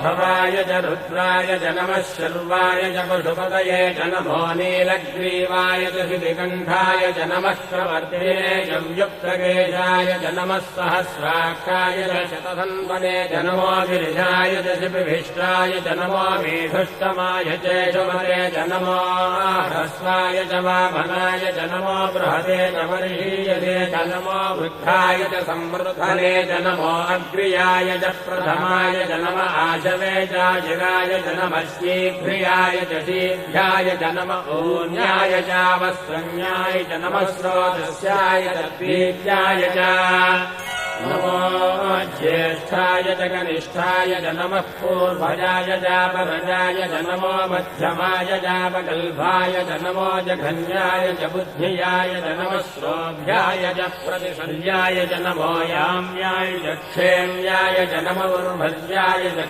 भवाय च रुद्राय च नमः शर्वाय च पशुपतये च नमो नीलग्रीवाय च शितिकण्ठाय च नमः प्रवर्तिने च युक्तकेशाय च नमः सहस्राक्षाय च शतधन्वने च नमो गिरिजाय च शिपिभिष्टाय च नमो मेधुष्टमाय च शुभरे च नमो ह्रस्वाय च वामनाय च नमो बृहते च वर्षीयसे च नमो वृद्धाय च संवृद्धने च नमो अग्र्याय च प्रथमाय च नम आशवे च जिराय च नमः शीघ्रियाय च शीघ्राय च नम ऊन्याय च वस्त्रन्याय च नमः स्रोतस्याय च द्वीत्याय च नमो ज्येष्ठाय च कनिष्ठाय च नमः पूर्वजाय च परजाय च नमो मध्यमाय च वकल्भाय च नमो जघन्याय च बुद्धियाय च नमः श्रोभ्याय च प्रतिशल्याय च नमो याम्याय च क्षेम्याय च नमो उर्भज्याय च